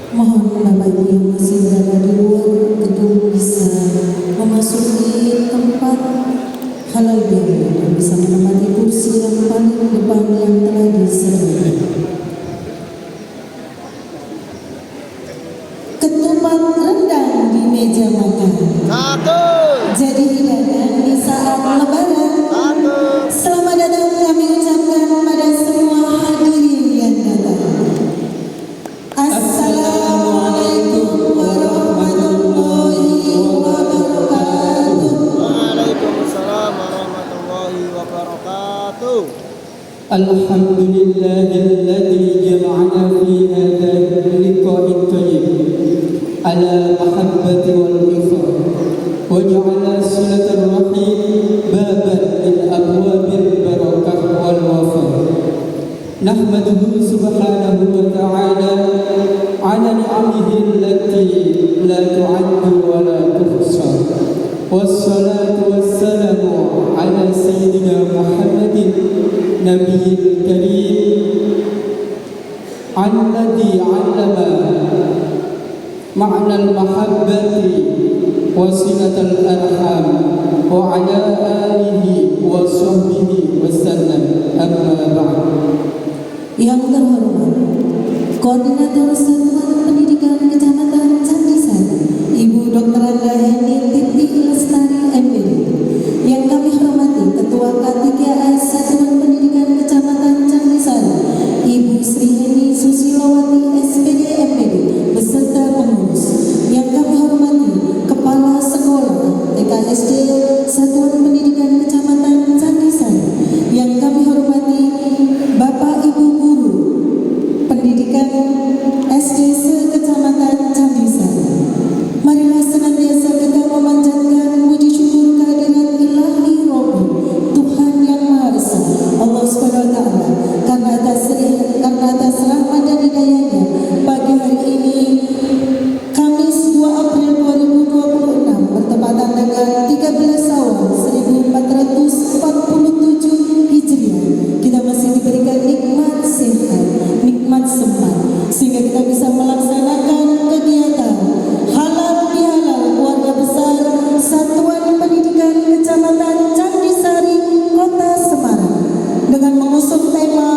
Mohon Bapak Ibu yang masih berada di luar gedung bisa memasuki tempat halal bihalal dan bisa menempati kursi yang paling depan yang telah disediakan. Ketupat rendang di meja makan. Jadi hidangan di saat Lebaran. Selamat datang kami ucapkan pada semua hadirin yang datang. Assalamualaikum warahmatullahi wabarakatuh. Waalaikumsalam warahmatullahi wabarakatuh. Alhamdulillahilladzi jama'ana fi hadzal liqa'it thayyib ala mahabbati wal ikhwan wa ja'ala silatar rahim baban min abwabil barakah wal wafa. Nahmaduhu subhanahu wa ta'ala ala ni'amihi allati la tu'addu wa la tuhsa. Wassalatu wassalamu ala sayyidina Muhammadin nabiyil karim alladhi 'allama ma'na al-mahabbati wa silatal arham wa ala alihi wa sahbihi wa sallam. Amma ba'd. Yang terhormat Koordinator Satuan Pendidikan Kecamatan Candisari, Ibu Dr. Anda Heni Titi Lestari MPD. Yang kami hormati Ketua K3A Satuan Pendidikan Kecamatan Candisari, Ibu Sri Heni Susilowati SPD MPD beserta pengurus. Yang kami hormati Kepala Sekolah TKSD Satuan Pendidikan Kecamatan Candisari. Yang kami hormati Bapak Ibu Guru Pendidikan SD se-Kecamatan Candisari. Marilah senantiasa kita memanjatkan puji syukur kehadirat Ilahi Rabbi, Tuhan yang Maha Esa, Allah Subhanahu wa Ta'ala, karena atas rahmat dan hidayahnya pagi hari ini Kamis 2 April 2026 bertepatan dengan 13 Awal 1447 Hijriah, kita masih diberikan nikmat sehat, nikmat sempat, sehingga kita bisa melaksanakan kegiatan halal bihalal keluarga besar Satuan Pendidikan Kecamatan Candisari, Kota Semarang, dengan mengusung tema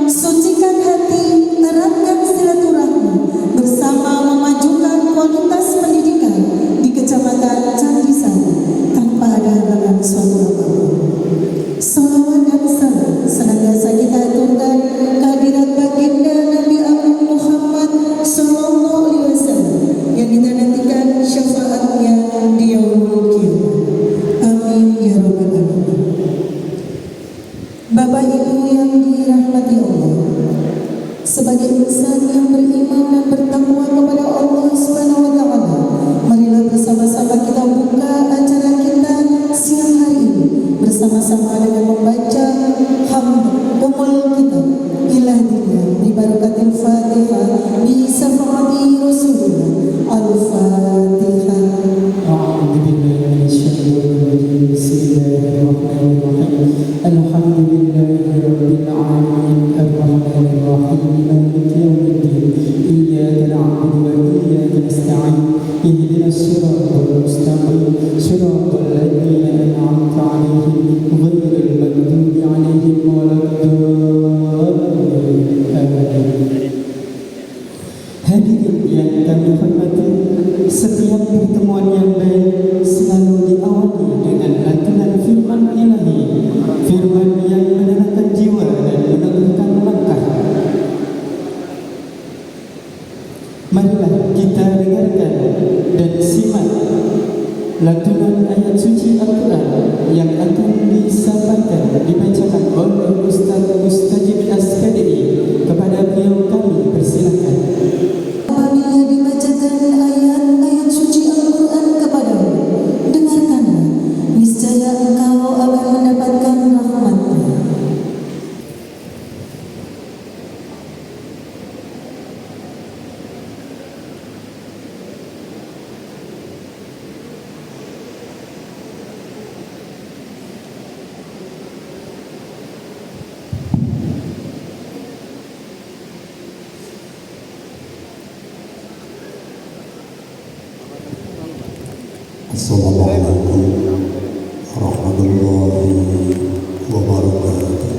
Sucikan Hati, Eratkan Silaturahmi bersama memajukan kualitas pendidikan di Kecamatan Candisari tanpa ada halangan suatu apapun. Salawat dan salam senantiasa kita aturkan kehadirat baginda Nabi Agung Muhammad Sallallahu Alaihi Wasallam yang kita nantikan syafaatnya di yaumul qiyamah. Amin ya rabbal alamin. Bapak Ibu yang dirahmati Allah, sebagai insan yang beriman dan bertakwa kepada Allah Subhanahu wa Ta'ala, marilah bersama-sama kita buka acara kita siang hari ini bersama-sama dengan membaca Ummul Kitab Ilahiyah bi barakatil Fatihah bi syafaati Rasulullah. Al-Fatihah. A'udzu billahi minasyaitonir rajim. Bismillahirrahmanirrahim. Alhamdulillahi rabbil alamin arrahmanir rahim maliki yaumiddin. Iyyaka na'budu wa iyyaka nasta'in. Ihdinas siratal mustaqim. Siratal ladzina an'amta 'alaihim ghairil maghdubi 'alaihim waladdallin. Amin. Hadirin yang kami hormati, setiap pertemuan yang baik selalu diawali dengan lantunan firman ilahi, firman yang menenangkan jiwa dan menenangkan langkah. Marilah kita dengarkan dan simak lantunan ayat suci Al-Quran yang akan dibacakan oleh Ustaz Mustajib As-Kadiri. Kepada beliau kami persilakan. Apabila dibacakan ayat-ayat suci Al-Quran kepadamu, dengarkanlah, niscaya engkau akan mendapatkan rahmat-Nya. Assalamualaikum warahmatullahi wabarakatuh.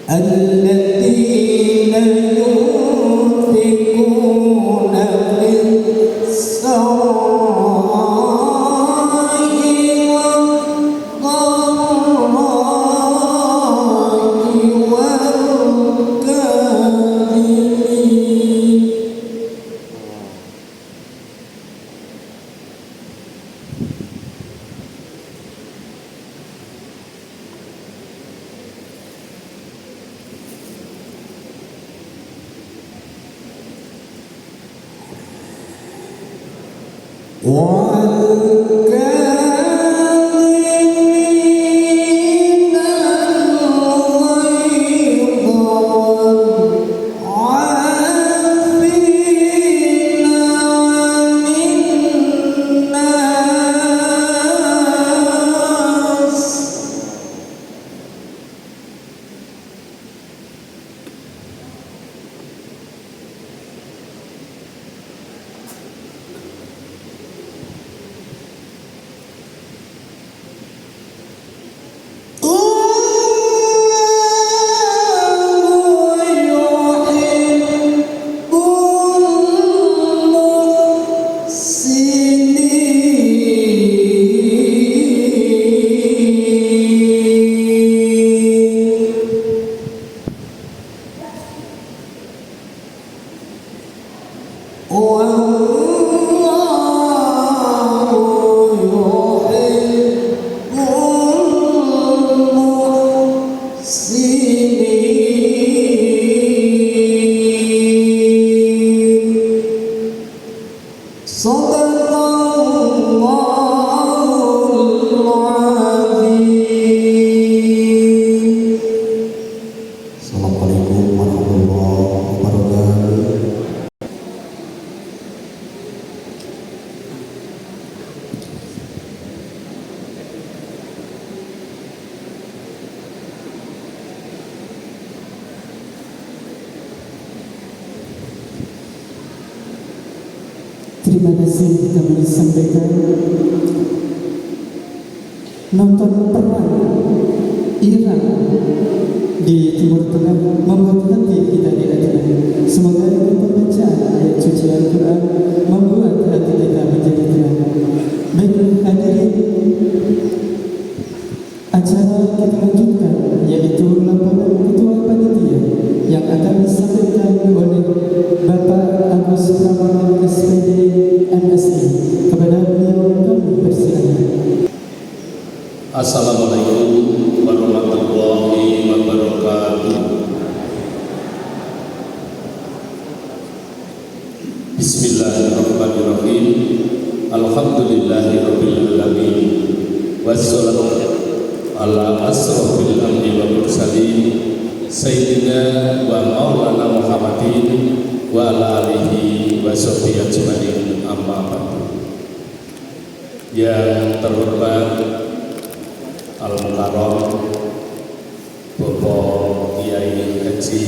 الذين ينفقون في السراء والضراء والكاظمين. والكاظمين الغيظ والعافين عن الناس. Assalamualaikum warahmatullahi wabarakatuh. Terima kasih kami sampaikan. Nonton perang Iran di Timur Tengah membuat hati kita diajarkan. Semoga pembacaan ayat suci Al-Quran membuat hati kita menjadi tenang. Baik hadirin, acara kita lanjutkan, yaitu laporan Ketua Panitia yang akan disampaikan oleh Bapak Agus Pramono SPD MSI. Kepada beliau kami persilakan. Assalamualaikum warahmatullahi wabarakatuh. Bismillahirrahmanirrahim. Alhamdulillahirabbil alamin. Wassalatu ala asrofil anbiya'i wal mursalin sayyidina wa maulana Muhammadin wa ala alihi wa sahbihi ajmain, amma ba'du. Yang terhormat Al-Mukarram Bapak Kiai Haji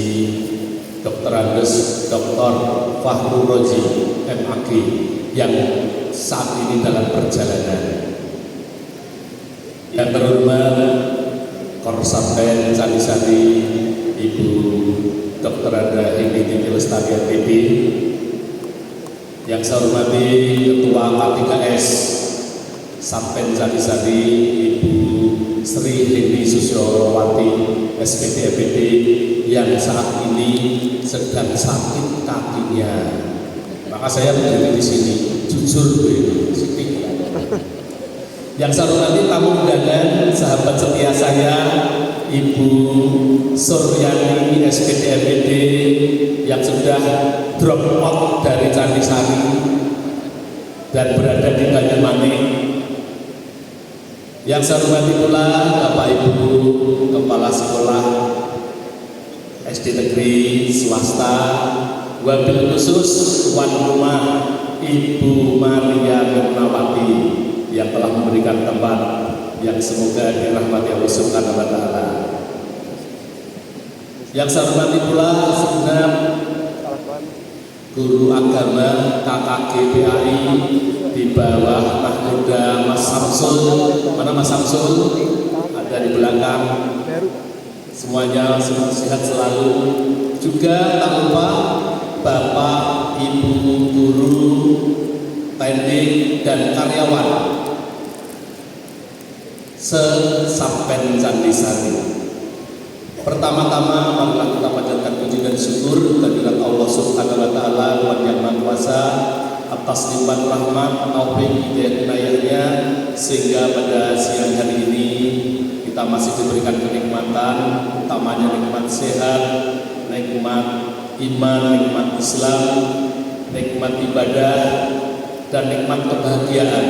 Dr. Andes Dr. Fahru Roji MAG yang saat ini dalam perjalanan. Yang terhormat Korsapten Sari-Sari Ibu Dr. Anda Hindi Lestari MPD, yang saya hormati Ketua K3S Sampen Sari-Sari Ibu Sri Hindi Susyowati SPD MPD yang saat ini sedang sakit kakinya. Maka saya berdiri di sini jujur sedikit. Yang saya hormati tamu undangan, sahabat setia saya Ibu Suryani SPD MPD yang sudah drop out dari Candi Sari dan berada di Banyumanik. Yang saya hormati pula Bapak Ibu Kepala Sekolah SD Negeri Swasta, wabil khusus tuan rumah Ibu Maria Nurnawati yang telah memberikan tempat yang semoga dirahmati Allah Subhanahu wa Ta'ala. Yang saya hormati pula segenap guru agama KKGPAI di bawah Mahmuda Mas Samsul. Mana Mas Samsul? Ada di belakang. semuanya sehat selalu. Juga tak lupa Bapak, Ibu, guru, teknik, dan karyawan se-Sampen Candi Sari. Pertama-tama marilah kita panjatkan puji dan syukur kehadirat Allah Subhanahu wa taala yang Maha Kuasa atas limpahan rahmat, taufik, hidayah, inayahnya, sehingga pada siang hari ini kita masih diberikan kenikmatan, utamanya nikmat sehat, nikmat iman, nikmat Islam, nikmat ibadah, dan nikmat kebahagiaan,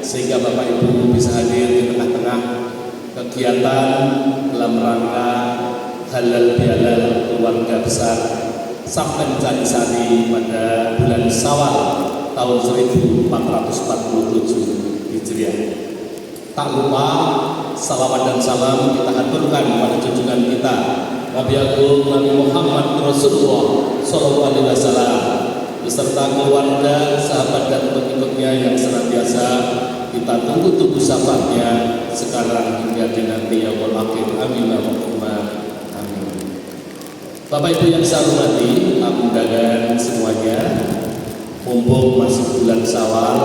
sehingga Bapak Ibu bisa hadir di tengah-tengah kegiatan dalam rangka halal bihalal keluarga besar Sampen Candi Sari pada bulan Syawal tahun 1447 Hijriah. Tak lupa salawat dan salam kita haturkan pada junjungan kita Nabi Agung Nabi Muhammad Rasulullah Sallallahu Alaihi Wasallam beserta keluarga, sahabat dan pengikutnya yang senantiasa kita tunggu syafaatnya sekarang hingga nanti yaumul akhir. Amin Allahumma amin. Bapak Ibu yang saya hormati, tamu undangan semuanya, mumpung masih bulan Syawal,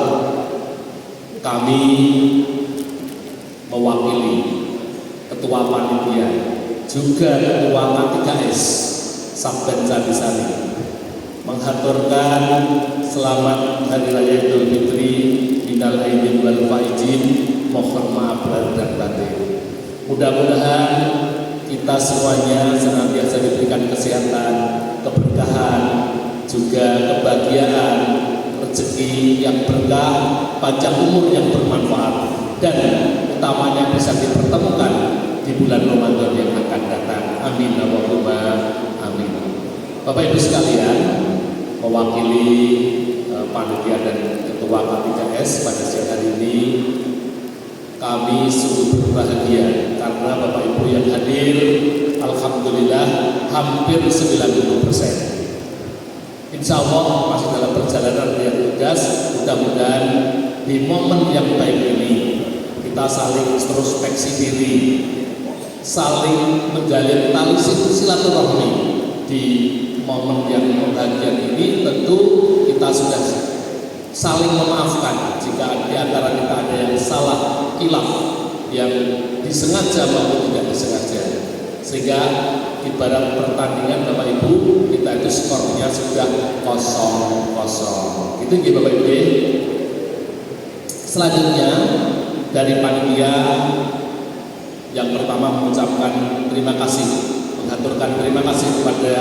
kami mewakili Ketua Panitia juga Ketua K3S Sampen Candi Sari menghaturkan selamat Hari Raya Idul Fitri, minal aidin wal faizin, mohon maaf lahir dan batin. Mudah-mudahan kita semuanya senantiasa diberikan kesehatan, keberkahan, juga kebahagiaan, rezeki yang berkah, panjang umur yang bermanfaat, dan utamanya bisa dipertemukan di bulan Ramadan yang akan datang. Amin Allahumma amin. Bapak Ibu sekalian, mewakili panitia dan Ketua K3S pada siang hari ini, kami sungguh berbahagia karena Bapak Ibu yang hadir, alhamdulillah hampir 90%. Insya Allah masih dalam perjalanan yang tugas. Mudah-mudahan di momen yang baik ini kita saling introspeksi diri, saling menjalin tali silaturahmi. Di momen yang bahagia ini tentu kita sudah saling memaafkan jika di antara kita ada yang salah, khilaf, yang disengaja maupun tidak disengaja, sehingga ibarat pertandingan Bapak Ibu kita itu skornya sudah 0-0. Itu ya Bapak Ibu. Selanjutnya dari panitia yang pertama mengucapkan terima kasih, mengaturkan terima kasih kepada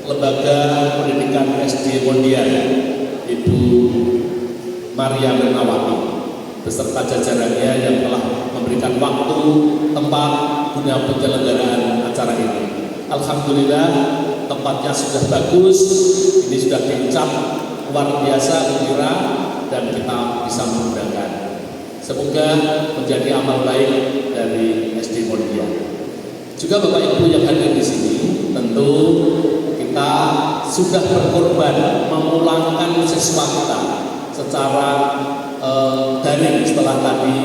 Lembaga Pendidikan SD Mondial Ibu Maria Bernawati beserta jajarannya yang telah memberikan waktu, tempat guna penyelenggaraan acara ini. Alhamdulillah tempatnya sudah bagus, ini sudah dicap luar biasa ukira dan kita bisa menggunakan. Semoga menjadi amal baik dari SD Mondial. Juga Bapak Ibu yang hadir di sini, tentu kita sudah berkorban memulangkan siswa kita secara daring setelah tadi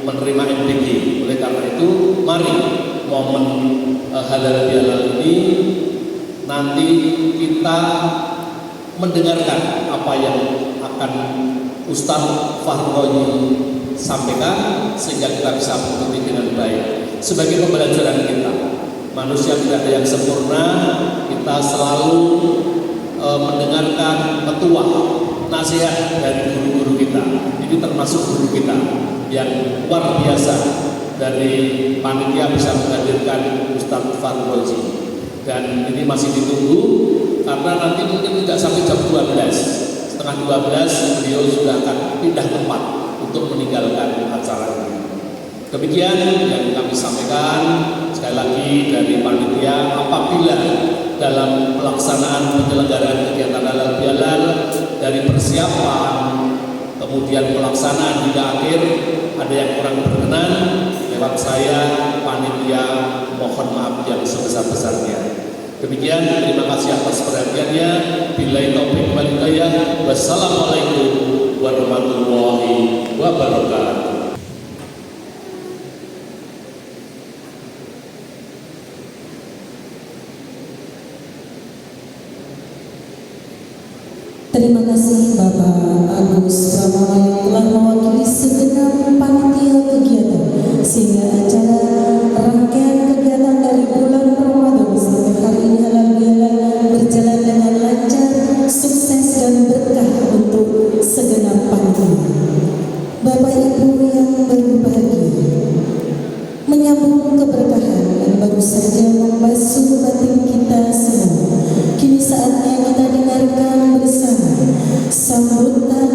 menerima MDG. Oleh karena itu, mari momen halal bihalal ini nanti kita mendengarkan apa yang akan Ustadz Fahroyi sampaikan sehingga kita bisa mengikuti dengan baik. Sebagai pembelajaran kita, manusia tidak ada yang sempurna. Kita selalu mendengarkan petuah, nasihat dari guru-guru kita. Ini termasuk guru kita yang luar biasa. Dari panitia bisa menghadirkan Ustadz Fahroyi, dan ini masih ditunggu karena nanti mungkin tidak sampai jam 12, setengah 12 beliau sudah akan pindah tempat untuk meninggalkan acara ini. Demikian yang kami sampaikan. Sekali lagi dari panitia, apabila dalam pelaksanaan penyelenggaraan kegiatan halal bihalal dari persiapan kemudian pelaksanaan hingga akhir ada yang kurang berkenan, lewat saya panitia mohon maaf yang sebesar-besarnya. Demikian, terima kasih atas perhatiannya. Billahi taufiq wal hidayah. Wassalamualaikum warahmatullahi wabarakatuh. Terima kasih Bapak Agus Pramono yang telah mewakili segenap panitia kegiatan sehingga acara rangkaian kegiatan dari bulan Ramadan sampai hari ini halal bihalal berjalan dengan lancar, sukses dan berkah untuk segenap panitia. Bapak Ibu yang berbahagia, menyambung keberkahan yang baru saja membasuh batin kita semua. Kini saatnya kita dengarkan bersama sambutan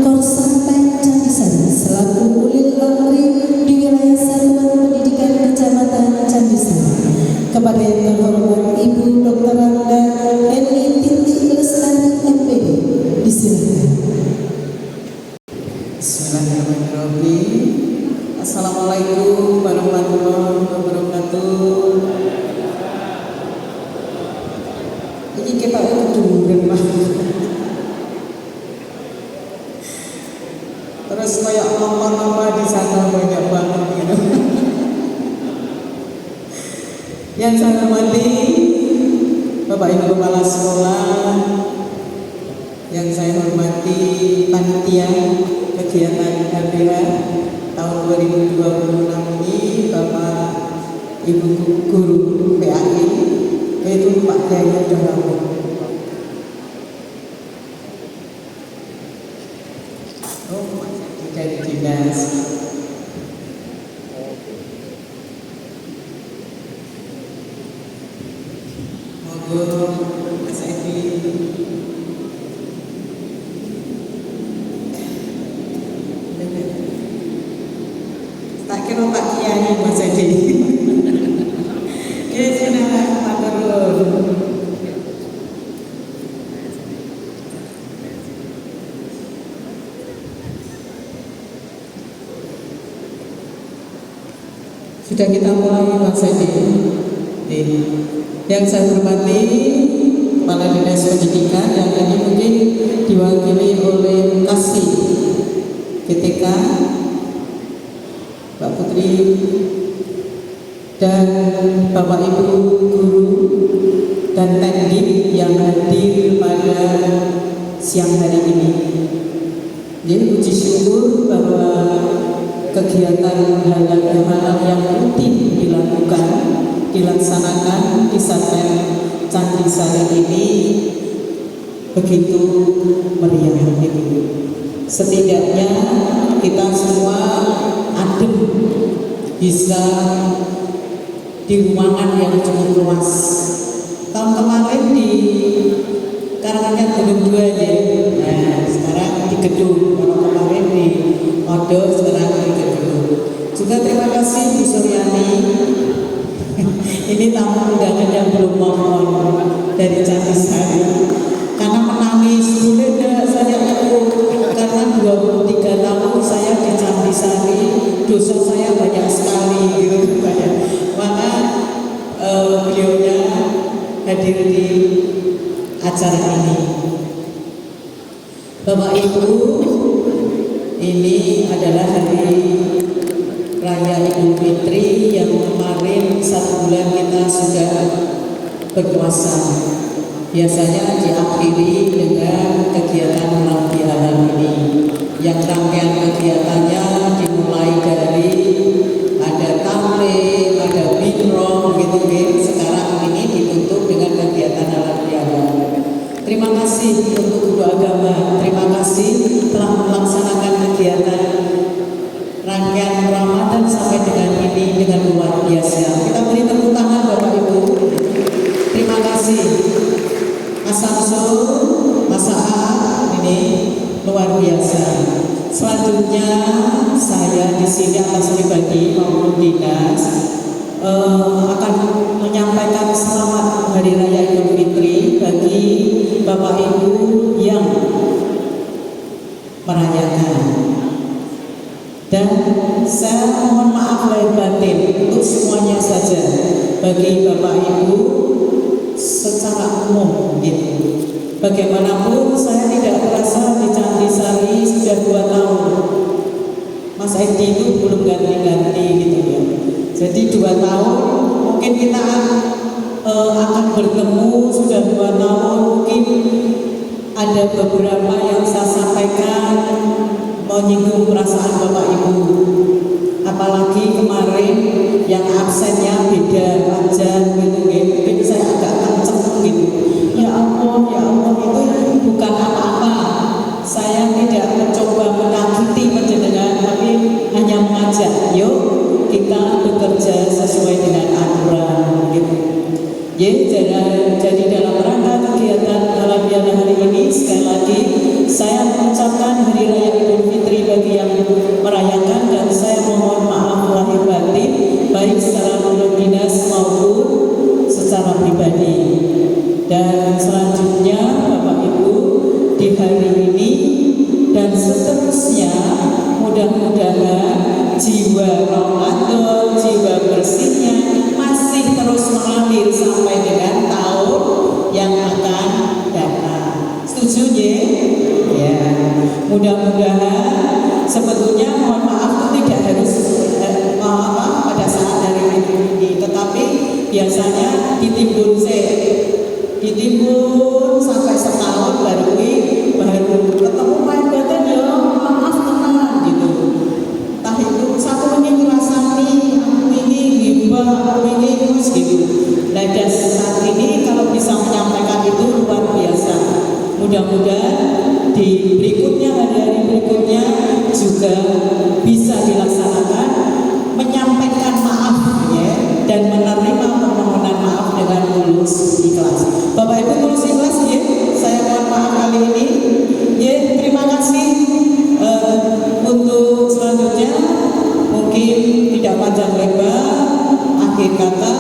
Korsampen Candisari selaku ulil amri di wilayah Sariwan Pendidikan Kecamatan Candisari. Kepada yang terhormat Ibu Dr. Anda Heni Titi Lestari MPD, disilakan. Bismillahirrahmanirrahim. Assalamualaikum warahmatullahi wabarakatuh. Ini kita keduren mah. Terus kayak nomor-nomor di sana banyak banget gitu. Yang saya hormati Bapak Ibu Kepala Sekolah, yang saya hormati panitia kegiatan HBH tahun 2026 ini, Bapak Ibu Guru PAI, yaitu Pak Kiai Dono. Oh, dari dinas. Monggo Mas Edi. Tak kira Pak Kiai Mas Edi. Ya sudah matur. Sudah kita mulai Mas Edi. Yang saya hormati Kepala Dinas Pendidikan yang tadi mungkin diwakili oleh Kasih PTK Mbak Putri dan Bapak Ibu Guru dan Teknik yang hadir pada siang hari ini. Jadi puji syukur bahwa kegiatan halal yang rutin dilakukan, dilaksanakan di Pesantren Candisari ini begitu meriah itu. Setidaknya kita semua adem, bisa di ruangan yang cukup luas. Tahun kemarin di Karanganyar Gunung 2 ya. Nah, sekarang di gedung. Kalau kemarin di Odo, sekarang di gedung. Juga terima kasih Bu Suryani. Ini tamu undangan yang belum mohon dari Candisari. Karena menangis, boleh tidak saya ikut? Karena 23 tahun saya di Candisari, dosa saya banyak sekali gitu. Maka beliaunya hadir di acara ini. Bapak Ibu, ini adalah hari Raya Idul Fitri yang kemarin 1 bulan kita sudah berpuasa. Biasanya diakhiri dengan kegiatan halal bihalal ini. Yang rangkaian kegiatannya dimulai dari ada tamlim, ada bikrom gitu kan. Sekarang ini ditutup dengan kegiatan halal bihalal. Terima kasih untuk Guru Agama. Terima kasih telah melaksanakan kegiatan rangkaian Ramadan sampai dengan ini dengan luar biasa. Kita beri tepuk tangan Bapak Ibu. Terima kasih. Mas Samsul, Mas A'a, ini luar biasa. Selanjutnya saya di sini atas pribadi maupun dinas akan menyampaikan selamat Hari Raya Idul Fitri bagi Bapak Ibu yang merayakan. Dan saya mohon maaf lahir batin untuk semuanya saja bagi Bapak Ibu secara umum gitu. Bagaimanapun saya tidak merasa di Candisari sudah 2 tahun. Mas Edi itu belum ganti-ganti gitu ya. Jadi 2 tahun mungkin kita akan bertemu sudah 2 tahun, mungkin ada beberapa yang saya sampaikan menyinggung perasaan Bapak Ibu. Apalagi kemarin yang absennya beda aja gitu, mungkin saya agak kenceng gitu. Ya Allah itu bukan apa-apa. Saya tidak mencoba menakiti panjenengan, tapi hanya mengajak, yuk kita bekerja sesuai dengan aturan gitu. Jadi dalam rangka kegiatan Halal Bihalal hari ini, sekali lagi saya mengucapkan Hari Raya Idul Fitri bagi yang merayakan, dan saya mohon maaf lahir batin baik secara menurut dinas maupun secara pribadi. Dan selanjutnya Bapak Ibu, di hari ini dan seterusnya mudah-mudahan jiwa Ramadan, jiwa bersihnya masih terus mengalir sampai dengan tahun yang akan datang. Setuju ya? Mudah-mudahan sebetulnya mohon maaf itu tidak harus pada saat hari ini, tetapi biasanya ditimbun sampai setahun baru ketemu main badan ya maaf teman gitu. Entah itu satu ini ngerasani, aku ini hibah, aku ini terus gitu. Nah, dan saat ini kalau bisa menyampaikan itu luar biasa. Mudah-mudahan di berikutnya, hari-hari berikutnya juga bisa dilaksanakan menyampaikan maaf ya, dan menerima permohonan maaf dengan tulus ikhlas. Bapak Ibu tulus ikhlas ya, saya mohon maaf kali ini ya. Terima kasih. Untuk selanjutnya mungkin tidak panjang lebar, akhir kata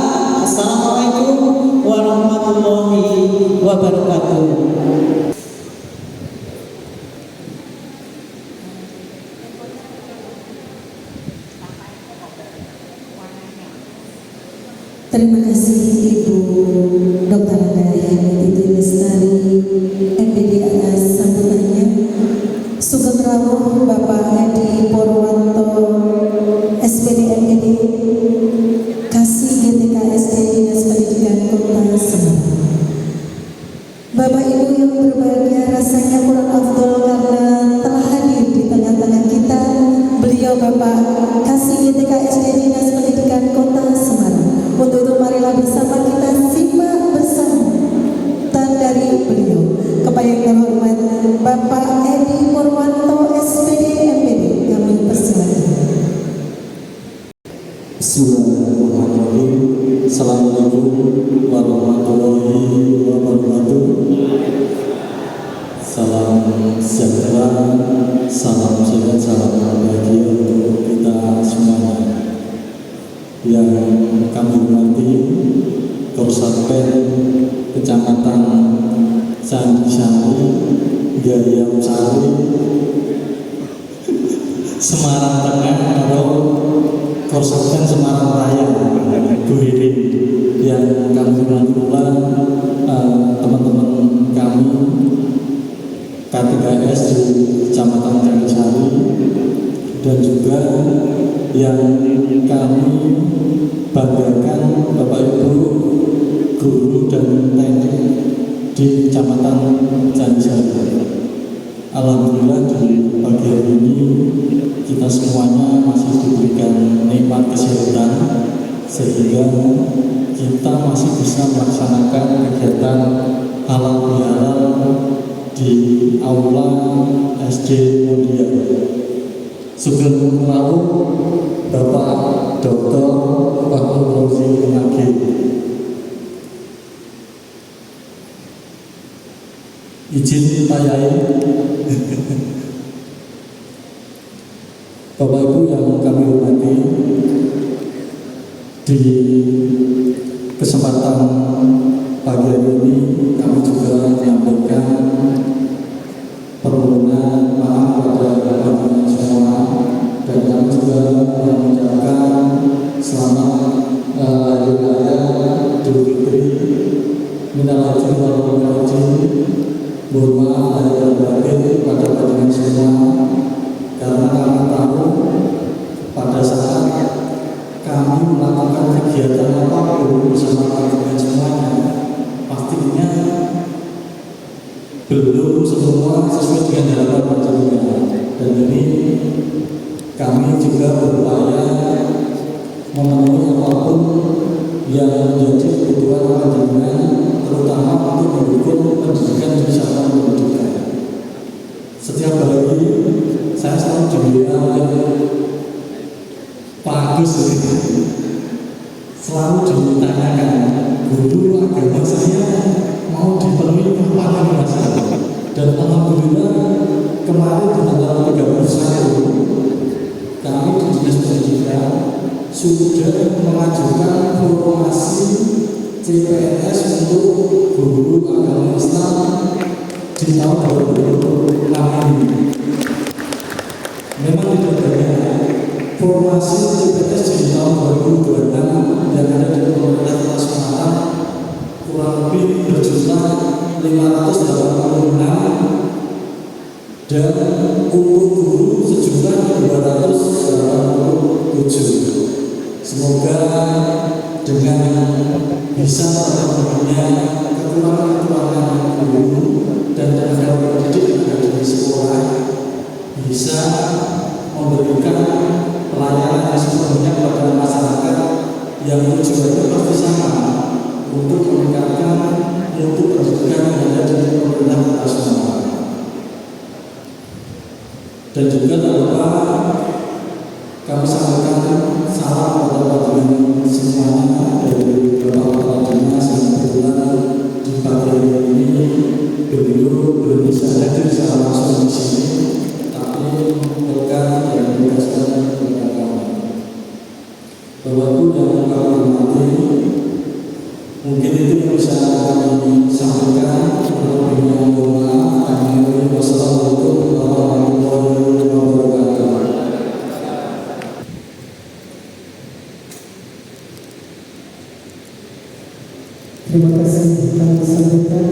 assalamualaikum warahmatullahi wabarakatuh. Terima kasih Ibu Dr. Titi Lestari MPD atas sambutannya. Sugeng rawuh Bapak Edi Purwanto SPD MPD Kasih GTKSD Dinas Pendidikan Kota Semarang. Bapak Ibu yang berbahagia, rasanya kurang afdol karena telah hadir di tengah-tengah kita beliau Bapak Kasih GTKSD Dinas Pendidikan Kota Semarang. Untuk itu marilah bersama kita simak bersama dan dari beliau. Kepada yang terhormat Bapak Edi Purwanto SPD MPD, kami persilakan. Bismillahirrahmanirrahim. Assalamualaikum warahmatullahi wabarakatuh. Salam sejahtera, salam sehat, salam bahagia untuk kita semuanya. Yang kami hormati Korsatpel Kecamatan Candisari, Gayam Sari, Semarang Tengah, atau Korsatpel Semarang Raya, Bu Hiri. Yang kami hormati pula teman-teman kami K3S di Kecamatan Candisari, dan juga yang kami banggakan Bapak Ibu guru dan teknik di Kecamatan Candisari. Alhamdulillah di pagi hari ini kita semuanya masih diberikan nikmat kesehatan sehingga kita masih bisa melaksanakan kegiatan halal bihalal di aula SD Mulia. Sugeng rawuh Bapak Dr. Fakhrul Rozi AG. Izin Pak Yai. Bapak Ibu yang kami hormati, di kesempatan pagi hari ini kami juga menyampaikan permohonan maaf kepada teman-teman semua, dan kami juga mengucapkan selamat Hari Raya Idul Fitri, minal aidin wal faizin. Mohon maaf lahir batin pada panjenengan semua, karena kami tahu pada saat kami melakukan kegiatan apapun bersama panjenengan semuanya, pastinya belum semua sesuai dengan harapan panjenengan. Dan ini kami juga berupaya memenuhi apapun yang menjadi kebutuhan panjenengan, terutama untuk mendukung pendidikan di sana pendidikan. Setiap hari saya selalu diminta oleh Pak Agus ini, selalu ditanyakan, guru agama saya mau dipenuhi kapan ini Mas? Dan alhamdulillah kemarin di tanggal 31 kami di Dinas Pendidikan sudah mengajukan formasi CPNS untuk guru agama Islam di tahun 2006 ini. Memang tidak banyak formasi CPNS di tahun 2026 yang ada di pemerintah Kota Semarang, kurang lebih berjumlah 586 dan untuk guru sejumlah 287. Semoga dengan bisa terpenuhinya kekurangan-kekurangan guru dan tenaga pendidik yang ada di sekolah bisa memberikan pelayanan yang sepenuhnya kepada masyarakat yang tujuannya pasti sama untuk meningkatkan mutu pendidikan yang ada di pemerintah Kota Semarang. Dan juga tak lupa kami sampaikan salam kepada panjenengan semuanya dari Bapak Kepala Dinas yang kebetulan di pagi hari ini beliau belum bisa hadir secara langsung di sini, tapi rekan yang ditugaskan kepada kami. Bapak Ibu yang kami hormati, mungkin itu yang bisa kami sampaikan. Lebihnya mohon maaf. Wassalamualaikum warahmatullahi wabarakatuh. Terima kasih kami sampaikan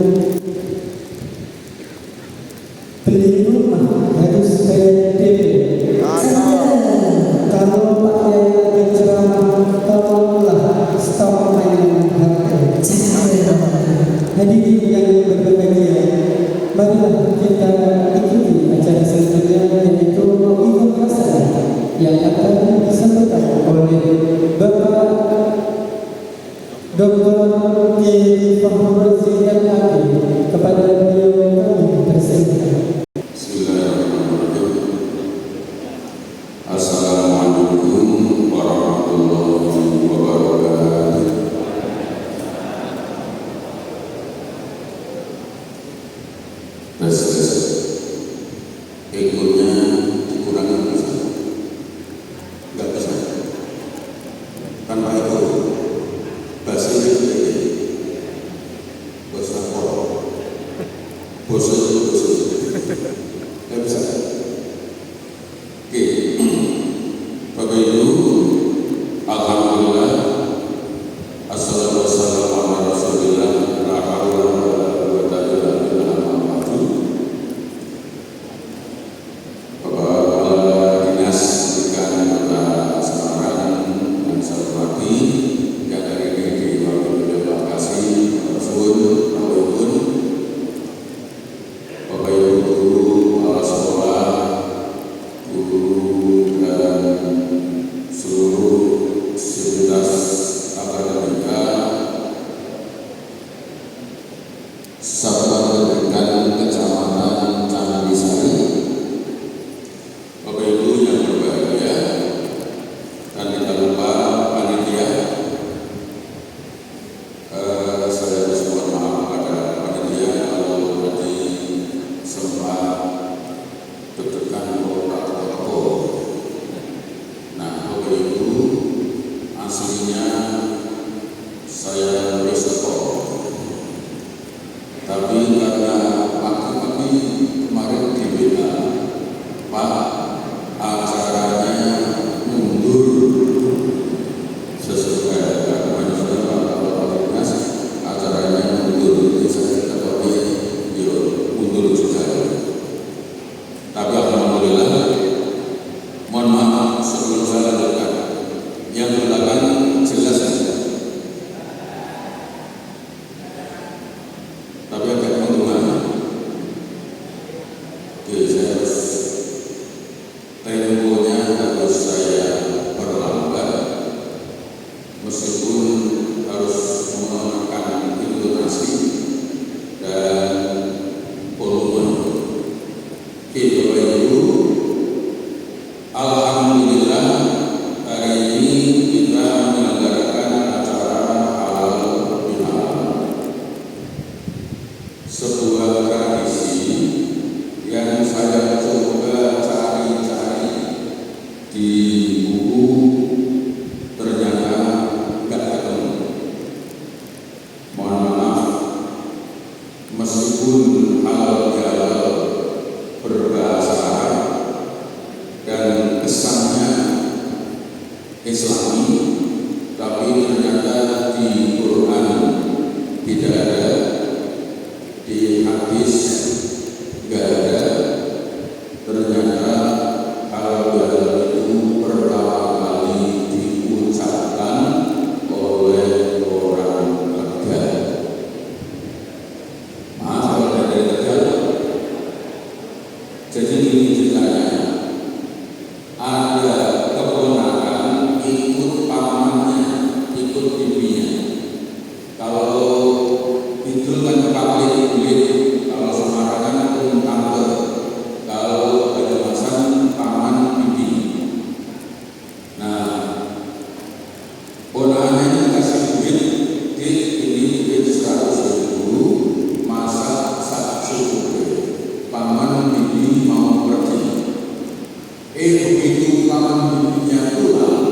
Begitu kawan bibinya pulang,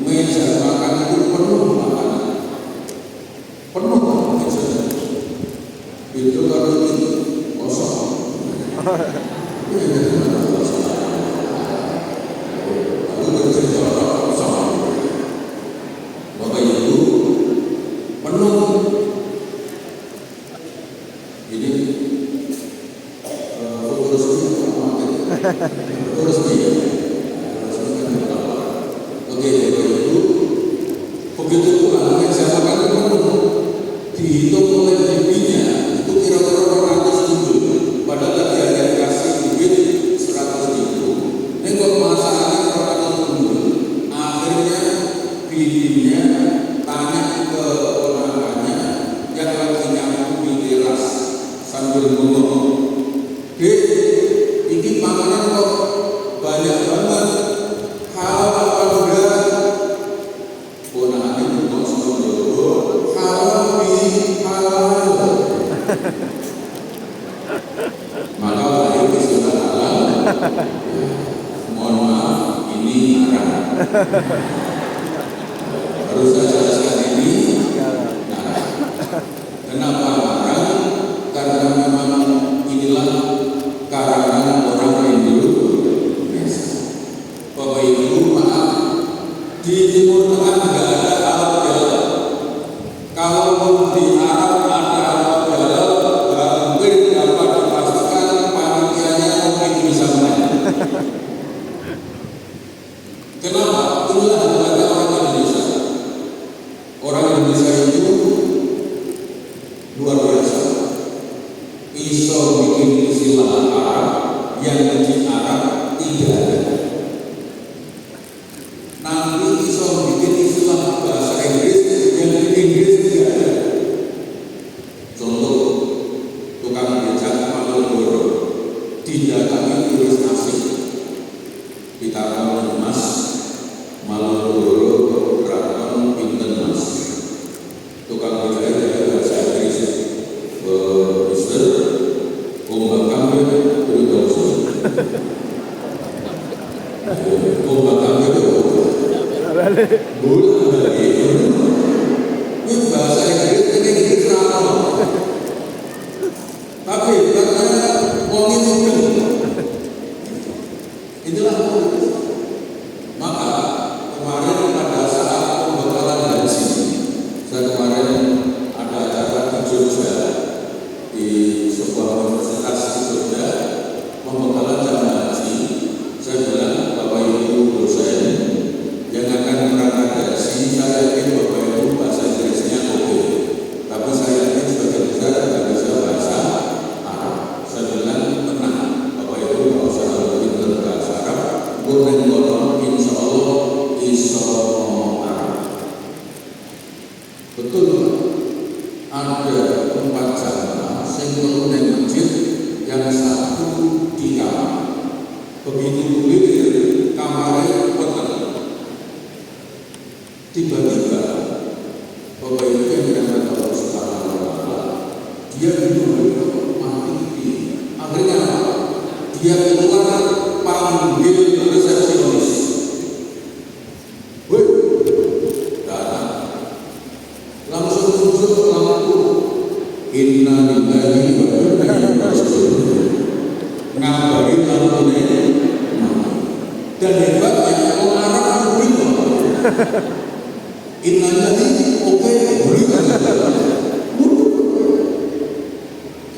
meja makan itu penuh makanan, penuh mejanya. Itu kalau itu kosong. Aku bercerita kosong. Bapak Ibu penuh. Ini fokus dia. Oke, Bapak Ibu, begitu pulang meja makan penuh, dihitung oleh bibinya itu kira-kira 207, padahal tadi ada dikasih duit 100.000. Ini kok masalahnya 207. Akhirnya bibinya tanya ke ponakannya yang lagi nyambung di teras sambil ngomong, "Dek, ini makanan kok banyak banget. Halal apa enggak?" Ponakannya ngomong sama Jowo, "Halal bi, halal." Maka lahir sudah halal. Mohon maaf, ini haram. Harus saya jelaskan ini. Nah, kenapa haram? Karena memang inilah karangan orang Indonesia. Bapak Ibu, maaf, di Timur Tengah nggak ada alat jalan. Kalau di Arab ada alat jalan, hampir dapat dipastikan panitianya orang Indonesia main. Kenapa? Inilah ada orang Indonesia. Orang Indonesia itu luar biasa. Iso bikin istilah Arab yang di Arab tidak ada. Nanti iso bikin istilah bahasa Inggris yang di Inggris tidak ada. Contoh, tukang becak Malioboro didatangi turis asing. Kita tahu Mas Malioboro Keraton pinten Mas. Tukang becak itu bahasa Inggris. Mister, Bakam itu dosa. Bakam itu bulan lagi. Ini bahasa Inggris ini sama. Tapi katanya orang mungkin inilah maka kemarin pada saat pembekalan haji, saya kemarin ada acara di Jogja di sebuah universitas di Jogja, pembekalan jamaah haji. Saya bilang, Bapak Ibu dosen yang akan berangkat haji, saya yakin Bapak Ibu bahasa Inggrisnya oke, tapi saya yakin sebagian besar tidak bisa bahasa Arab. Saya bilang tenang, Bapak Ibu nggak usah pintar bahasa Arab, goren-goren insya Allah iso Arab. Betul, ada 4 jamaah yang turun dari masjid, yang satu di kamar. Begitu kuliah kamarnya penuh. Tiba-tiba Bapak Ibu yang berangkat Allah Subhanahu wa Ta'ala, dia dulu mati. Akhirnya dia keluar panggil resepsionis. Woi, datang. Langsung muncul lampu. Inna lillahi wa inna ilaihi raji'un. Ngabari lampu ini. Dan hebatnya orang Arab bingung. Inna lillahi oke, berikan.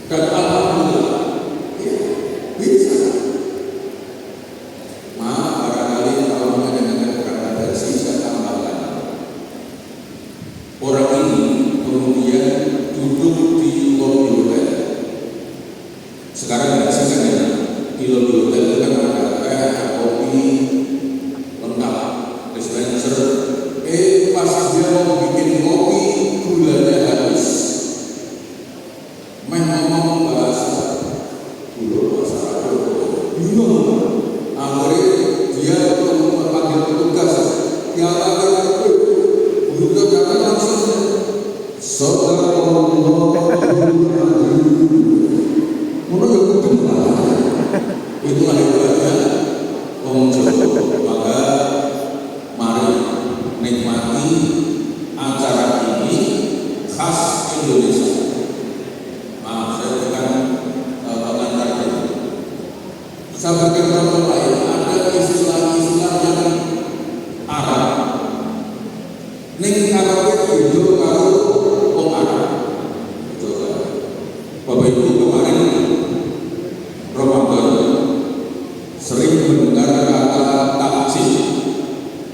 Dan alhamdulillah, ya, bisa. Maaf barangkali kalau mendengarkan kata dari saya tambahkan. Orang ini kemudian duduk di lobi hotel. Sekarang nggak sih kan di lobi hotel itu kan ada teh, ada kopi, lengkap, dispenser. Pas dia mau bikin kopi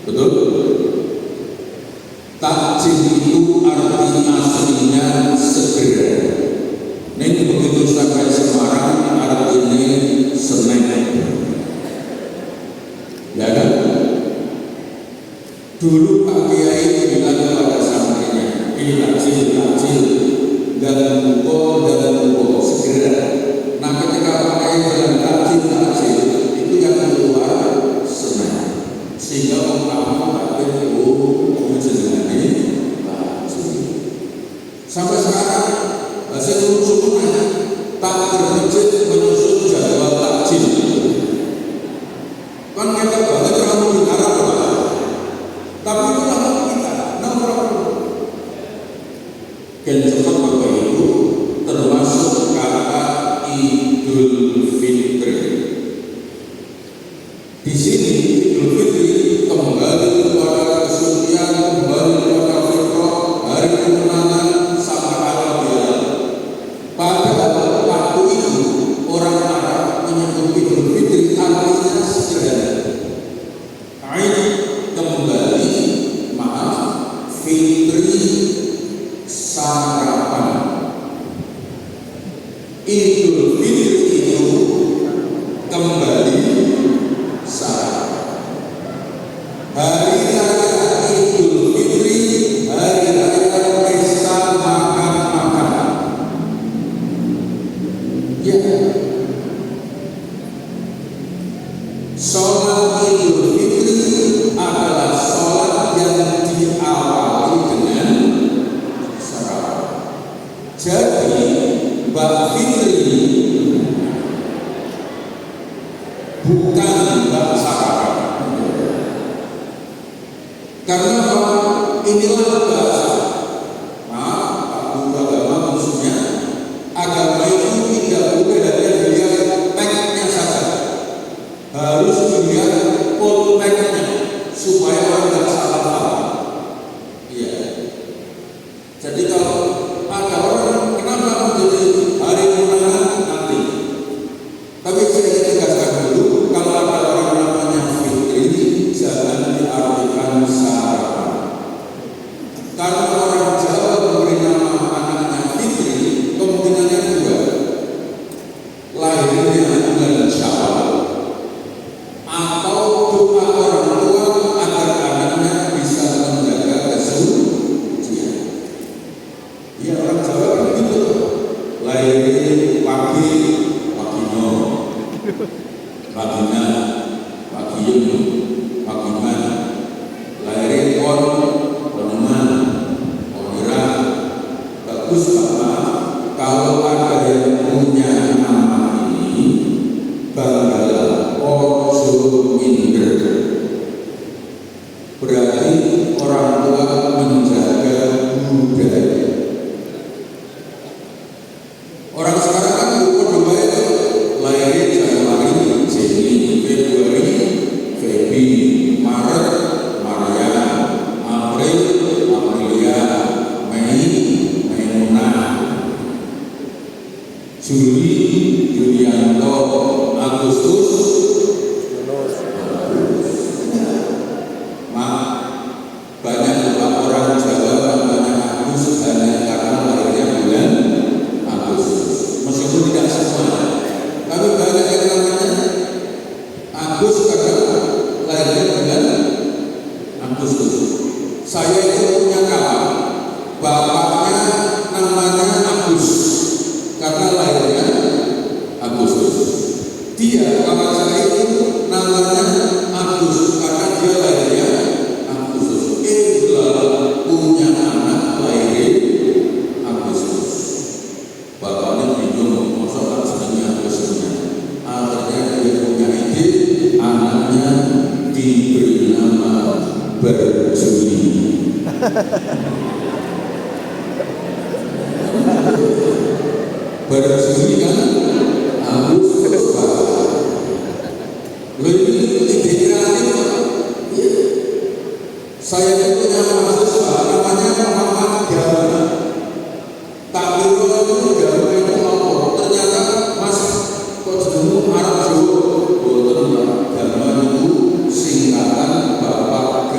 Betul? Takjil itu arti aslinya segera. Ini begitu sampai Semarang artinya snack. Ya kan? Dulu Pak Kiai bilang kepada santrinya, ini takjil, dalam buku segera. Nah ketika Pak Kiai bilang takjil, itu yang keluar snack. Sehingga orang mengatakan, menjenengan takjil. Sampai sekarang saya suruh tak berhenti menyusun jadwal takjil. Kan kita banget terlalu bicara Pak. Tapi itulah kita, dan cepat Bapak Ibu termasuk kata Idul Fitri. Di sini Idul Fitri kembali kepada kesucian, kembali kepada fitrah, hari kemenangan sama Allah Biala. Pada waktu itu orang Arab menyebut Idul Fitri artinya sederhana. Kembali, fitri sarapan. Idul Fitri itu kembali sarapan. Hari raya Idul Fitri, hari raya pesta makan-makan. Ya. Sholat Idul Fitri adalah sholat yang diawali dengan sarapan. Jadi Mbak Fitri bukan Mbak sarapan. Karena inilah bahasa. Pak Guru Agama khususnya, agama itu tidak boleh hanya dilihat teksnya saja. Harus dilihat konteksnya supaya orang tidak salah paham. Iya. Jadi kalau ada orang kenapa menjadi hari kemenangan nanti, tapi saya tegaskan dulu, kalau ada orang namanya Fitri jangan diartikan sarapan. Karena orang Jawa memberi nama anaknya Fitri kemungkinannya dua, lahirnya bulan Syawal atau doa orang tua agar anaknya bisa menjaga kesucian. Ya orang Jawa kan gitu, lahir pagi, pagino, pagina, pagiyun, pagiman, lahir kon, koneman, konirah. Bagus Bapak, kalau ada yang punya nama ini, banggalah, ojo minder. Berarti orang tua menjaga budaya. Orang sekarang kan berdoa itu lahir Januari, Juni, Februari, Feby, Maret, Maria, April, Aprilia, Mei, Meimunah, Juli, Yulianto, Agustus, banyak orang Jawa namanya Agus hanya karena lahirnya bulan Agustus. Meskipun tidak semua, tapi banyak yang namanya Agus karena lahirnya bulan Agustus. Saya itu punya kawan, bapaknya namanya Agus karena lahirnya Agustus. Dia kawan saya itu namanya Agus karena dia lahirnya Agustus. Punya anak lahir Agustus. Bapaknya bingung, masalah sebenarnya Agustusnya. Akhirnya dia punya ide, anaknya diberi nama Berjuli. Berjuli kan Agustus. Lebih ide kreatif. Saya itu punya mahasiswa namanya Muhammad Gama. Tak kira itu Gama itu apa? Ternyata Mas kok jenengmu Arab Jawa. Boten Gama itu singkatan Bapak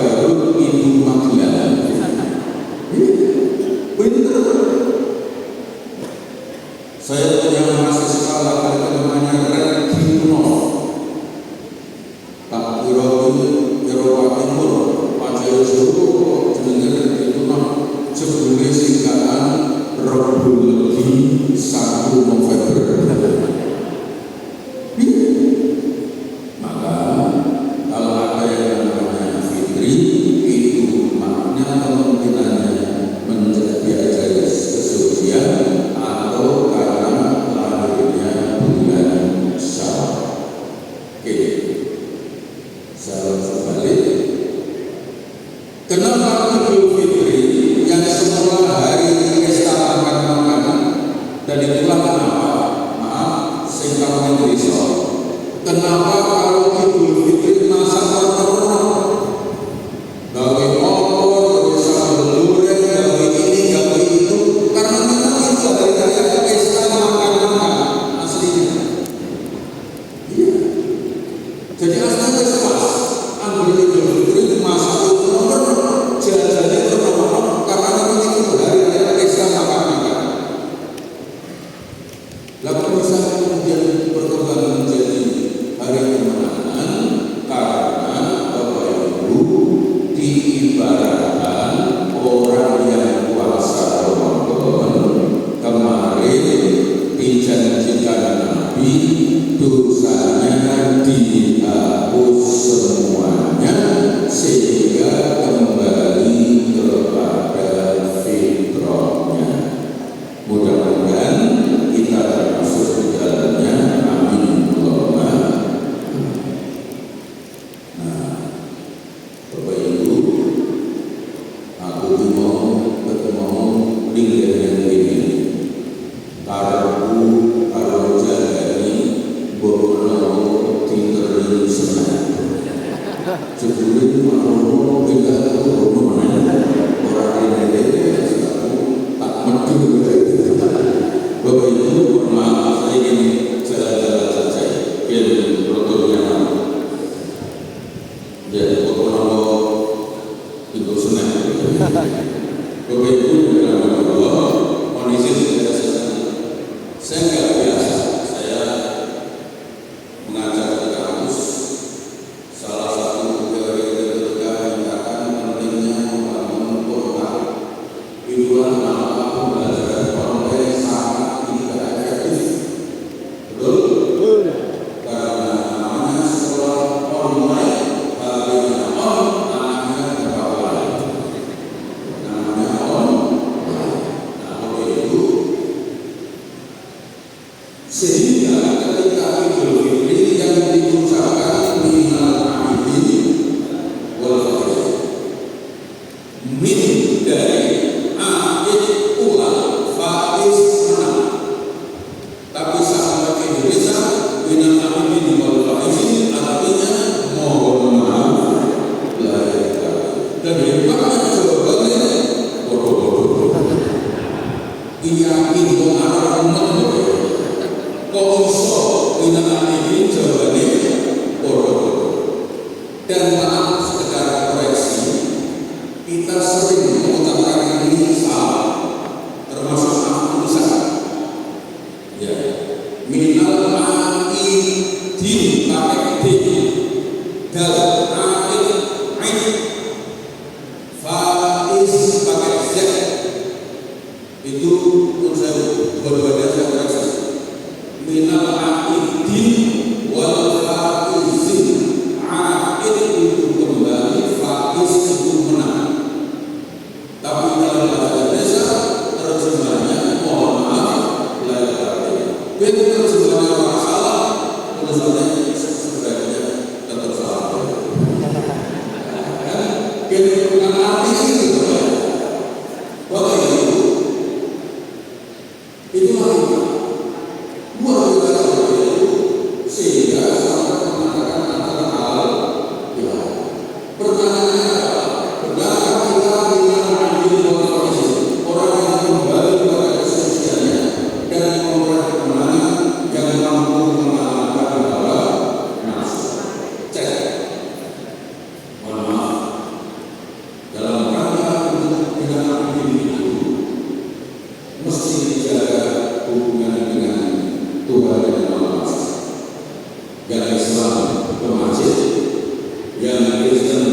Kristen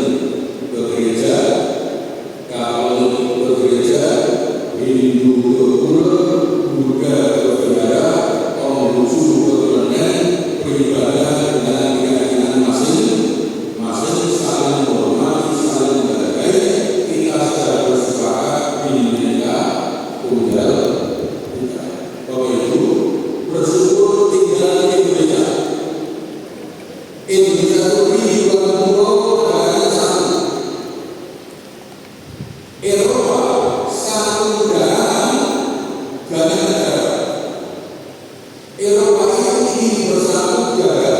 ke gereja, Katolik ke gereja, Hindu ke pura, Buddha ke vihara, Konghucu ke kelenteng, beribadah dengan keyakinan masing-masing, saling menghormati, saling menghargai. Kita sudah bersepakat Bhinneka Tunggal Ika. Bapak Ibu, bersyukur tinggal di gereja. Indonesia itu ribuan pulau, negaranya satu. Eropa satu negara, banyak negara. Eropa ini bersatu jaga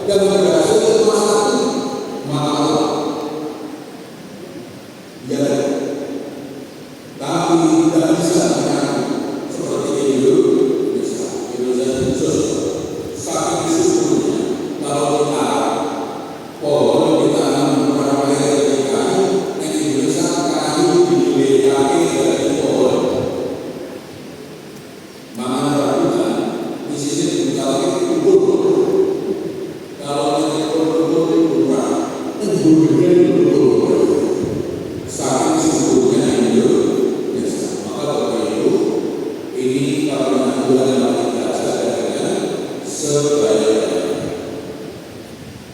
dan berhasil cuma satu, malah ya, tapi tidak bisa menyatu seperti Indonesia. Indonesia khusus saking suburnya. Kalau kita pohon ditanam berapa dari kayu, di Indonesia kayu dibeliake dari pohon. Mangan rambutan di sini dibeliake kubur. Kalau ini kubur kurang, kuburnya kubur. Saking suburnya Indonesia. Maka Bapak Ibu, ini karena Tuhan yang kita sadar sebaik-baiknya.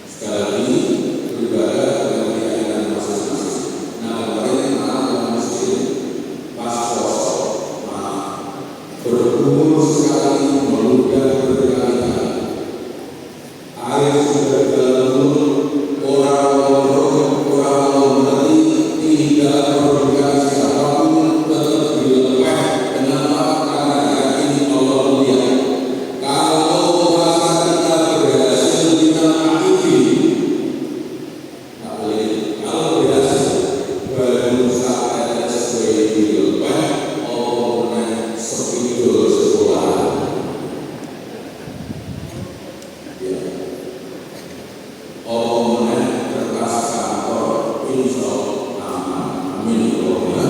Sekali lagi beribadah dengan keyakinan masing-masing. Nah, kemarin orang muslim pas puasa, berumur sekali meludah berkali-kali. Air sudah dalam mulut, orang berarti tidak merugikan siapapun, tetap dilepeh. Kenapa? Karena yakin Allah mulia. Kalau puasa kita berhasil kita akhifi, kalau berhasil baru saat sesuai dilepeh, Allah pernah sepidul sekolah. Ya. Allah pernah kertas kantor, insya Allah, amin ya Allah.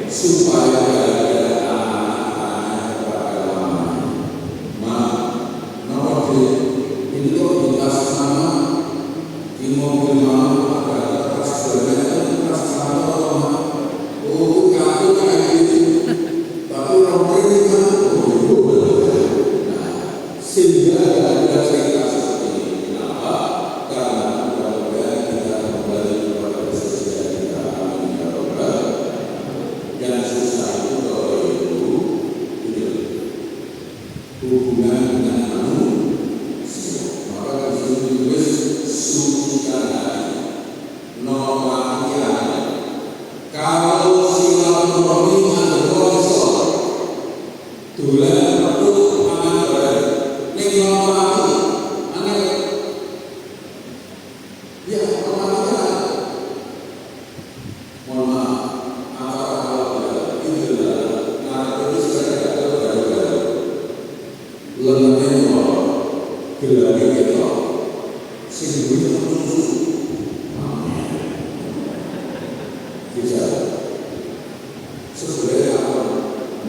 Supaya ada anak-anak beragama. Ini kok dikasih nama di mobil mama ada kertas sebenarnya kertas kantor. Oh, kartu kayak gitu. Tapi orang ini kan, sehingga ada cerita seperti ini. Kenapa? Karena mudah-mudahan kita kembali kepada kesejahteraan kita. Amin ya Rabbal. Yang susah itu Bapak Ibu, hubungan dengan manusia. Maka di sini ditulis sucikan hati, normatifkan. Kalau silaturahmi ada konsol, dolan perlu aman bareng. Ning normatif, aneh. Ya, normatifkan. Mohon maaf, antara kalau itu adalah narkotis saya gagal. Lengannya mau gelapnya kita sehingga terus bisa sesuai apa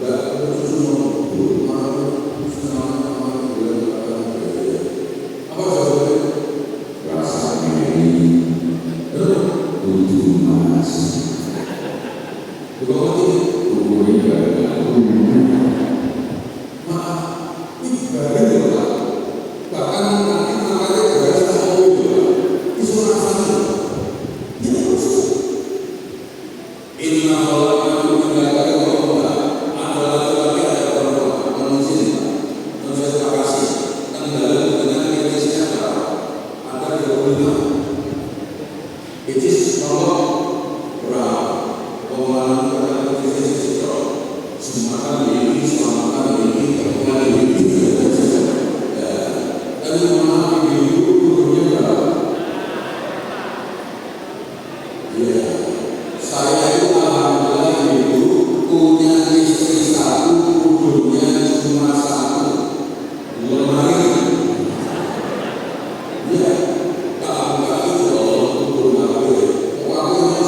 mbak terus apa jawabnya rasanya ini tujuh mas bukan ini maaf ini baru bahkan nanti makanya berasa itu rasanya ini masalah itu menjaga korban adalah tetapi ada korban manusia terima kasih kendala dengan Indonesia ada 25 it is nomor berapa pemahaman terhadap Indonesia semakan ini kemudian ini tapi memahami diri gurunya berapa? Ya, saya itu alhamdulillah ibu punya istri satu, gurunya cuma satu, lemari. Ya, kalau enggak itu guru ngapain? Waktunya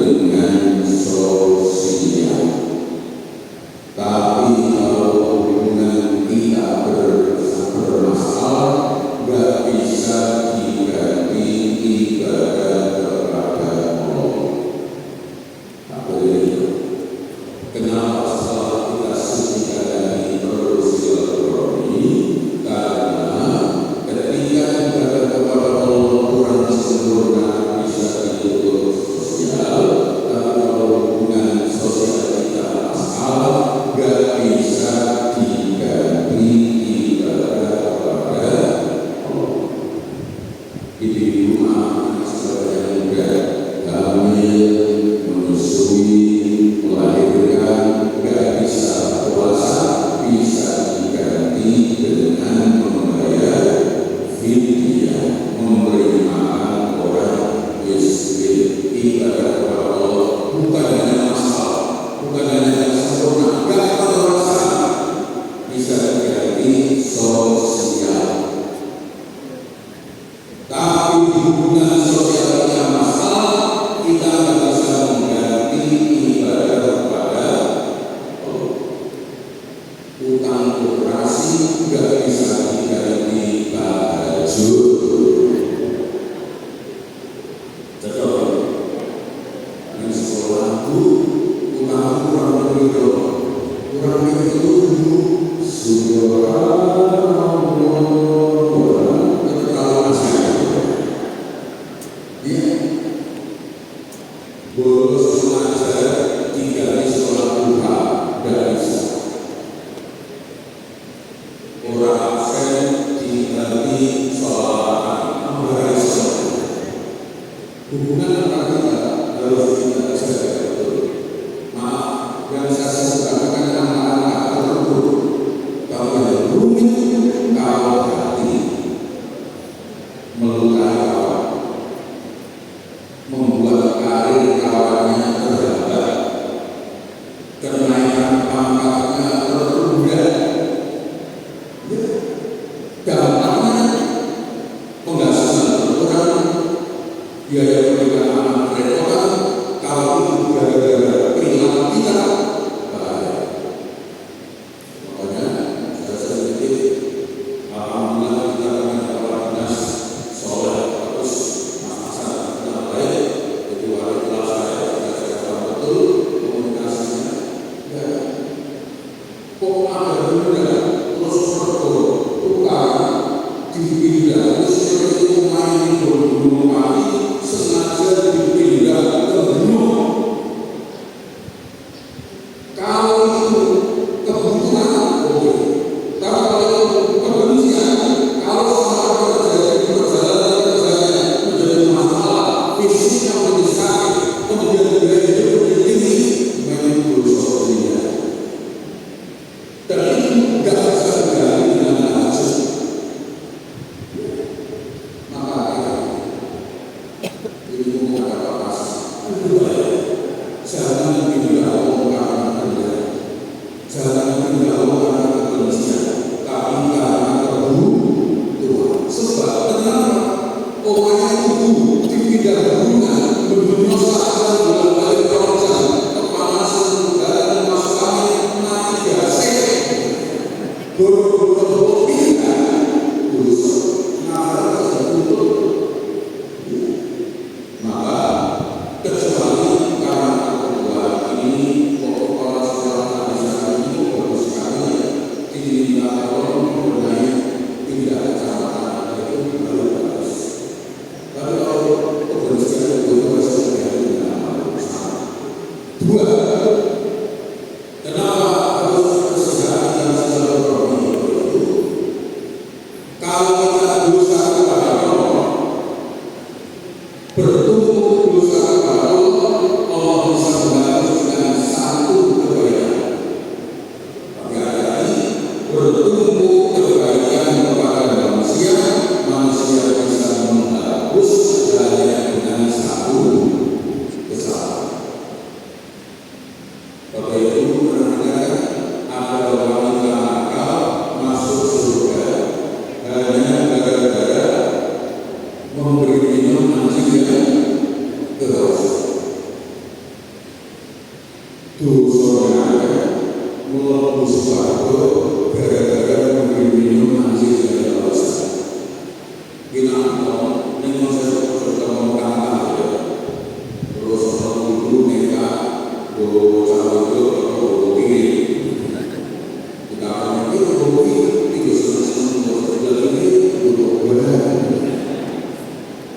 dengan sosial. Tapi kalau hubungan kita bermasalah, nggak bisa diganti ibadah kepada Allah. Tapi kenapa setelah kita sucikan lagi terus silaturahmi? Karena ketika ibadah kepada Allah kurang sempurna bisa ditutup sosial. Tapi kalau hubungan sosial kita masalah, nggak bisa diganti ibadah kepada Allah. Ibu rumah yang muda, hamil, menyusui, melahirkan, nggak bisa puasa, bisa diganti dengan membayar fidyah, memberi makan orang miskin. Ibadah kepada Allah bukan hanya masalah, bukan hanya yang sempurna, nggak ada rasa, bisa diganti sosial. Tapi hubungan sosial yang masalah, kita nggak bisa mengganti ibadah kepada Allah. Utang koperasi nggak bisa diganti tahajud. Betul. Di sekolah itu utang kurang lebih kurang itu bolos mengajar 3 kali sholat duha, nggak bisa. Orang absen diganti sholat nggak bisa. Hubungan antara kita harus kita jaga betul. Maaf, yang saya sebutkan anak-anak tertentu, kalau yang rumit, kalau hati melukai kawan, membuat karir kawannya terhambat, kenaikan pangkatnya tertunda. Dampaknya penghasilan berkurang, biaya pendidikan anak berepotan. Kalau itu gara-gara perilaku kita, bahaya. Makanya saya sedikit, alhamdulillah kita punya kepala dinas soleh, terus masa kita baik. Jadi wali kelas saya betul komunikasinya. Ya, kok ada benda terus berkurang, tukar dipindah, terus seperti main gunung api sengaja dipindah ke gunung. Kalau itu kebutuhan, oke. Tapi kalau itu kebencian, kalau sama terjadi perjalanan menjadi masalah, fisiknya menjadi sakit, kemudian dia hidup menjadi tinggi, memang sosial. Dan itu nggak bisa diganti dengan tahajud. Maka ini mengatakan pas, jangan tinggal karena kerja, jangan tinggal karena kebencian, tapi karena kebutuhan. Sebab kenapa orang itu dipindah hubungan mendunia saat bulan balik kerja, kepanasan udara masuk angin mati gasek, boro-boro pindah, terus ngarang tertutup. Maka kecuali karena kebutuhan ini, kepala sekolah tradisional itu bagus sekali ya. Diminta tolong mengenai pindah kecamatan itu baru bagus. Tapi kalau kebersihan itu masih terjadi dengan masalah. 2. Kenapa harus kesehatan dan silaturahmi itu? Kalau kita dosa kepada Allah, bertumbuh dosa kepada Allah, Allah bisa membalas dengan satu kebaikan. Tapi hari-hari bertumbuh kebaikan kepada manusia, manusia bisa menghapus hanya dengan satu kesalahan. Bapak Ibu pernah ada wanita nakal masuk surga hanya gara-gara memberi minum anjing yang keras. dosanya mlebu swarga gara-gara memberi minum nasi dari lausan. Kinapa ning saya ketemu kata ya. Terus orang dulu mereka bocah itu begini. Kita akan itu begini itu senang-senang berjalan ini untuk berjalan.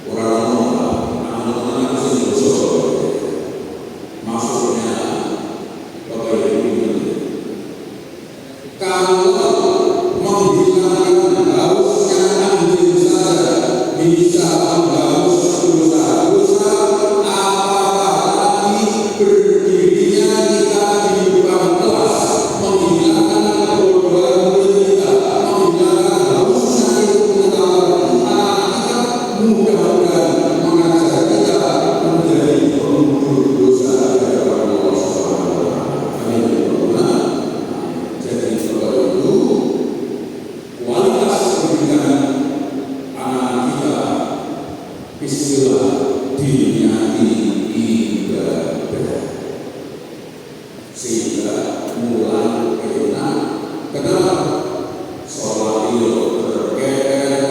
Orang anak-anak sih bosok. Maksudnya Bapak Ibu, kalau menghilangkan hausnya anjing saja bisa menghapus dosa-dosa, apalagi berdirinya kita di depan kelas, menghilangkan kebodohan kita, menghilangkan hausnya itu pengetahuan anak kita, mudah-mudahan mengajar kita menjadi pengukur dosa di hadapan Allah Subhanahu wa Ta'ala. Jadi Bapak Ibu, kualitas pendidikan anak kita istilah diniati ibadah, sehingga mulai enak. Kenapa? Sholat itu terkait,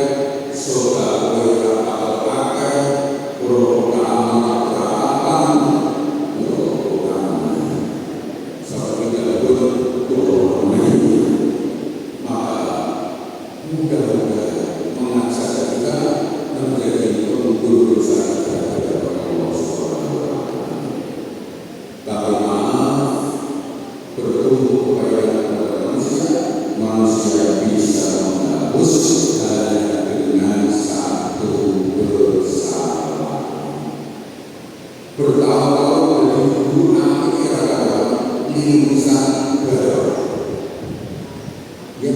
sholat itu pakai, program sampai tidak betul, maka mudah-mudahan mengajak kita menjadi pengukur dosa kita kepada Allah Subhanahu wa Ta'ala. Tapi maaf, bertumbuh kepada manusia bisa menghapus hanya dengan satu kesalahan. Bertahun-tahun berdiri nanti kira-kira lulusan baru. Ya,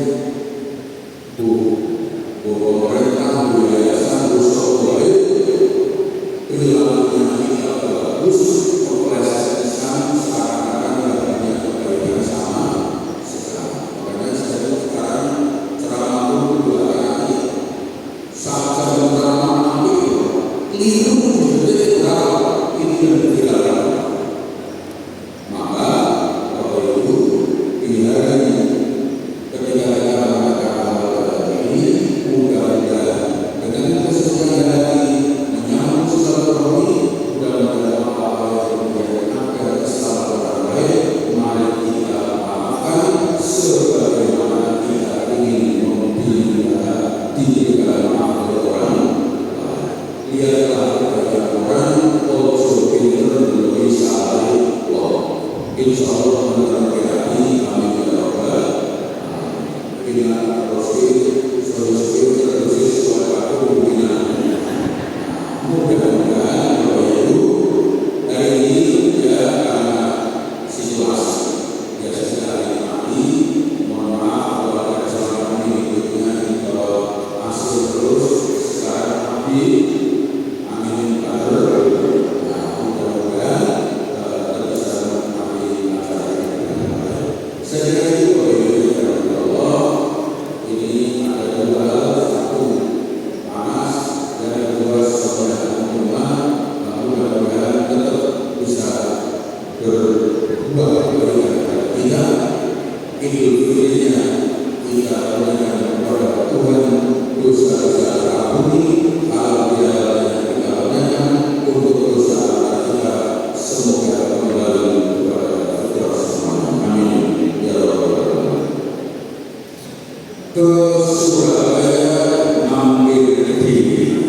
pemerintah yayasan Busoboy perilakunya tidak bagus, mempresentasikan seakan-akan tidak punya kebaikan sama sekarang. Makanya saya sekarang ceramah pun dua kali. Saat saya ceramah nanti keliru menjadi berapa ini yang dilakukan. Maka Bapak Ibu, di hari ini ketika kita mengatakan hal ini, mudah-mudahan dengan kesesuaian hati menyambung silaturahmi, mudah-mudahan apa yang menjadi kesalahan orang lain, mari kita maafkan sebagaimana kita ingin membina diri maaf dari orang lain. Lihatlah kepada orang, ojo pinter lebih salah. Insya Allah mengerti kami tidak obat. Dengan solusi suatu hubungan. Mudah-mudahan Bapak Ibu hari ini ya karena situasi biasa sekali kami mohon maaf kalau ada kesalahan ini kalau hasil terus sekarang tapi amin kader. Nah mudah-mudahan bisa menikmati acara ini dengan baik. Saya kira itu Bapak Ibu ya Allah. Ini ada dua hal, satu panas dan kedua sesuatu rumah, mudah-mudahan tetap bisa berubah kepada kita. Idul Fitrinya kita berikan kepada Tuhan dosa-dosa ampuni, hal yang kita berikan untuk dosa kita semoga kembali kepada kita semua. Amin ya rabbal alamin. Ke Surabaya mampir diri,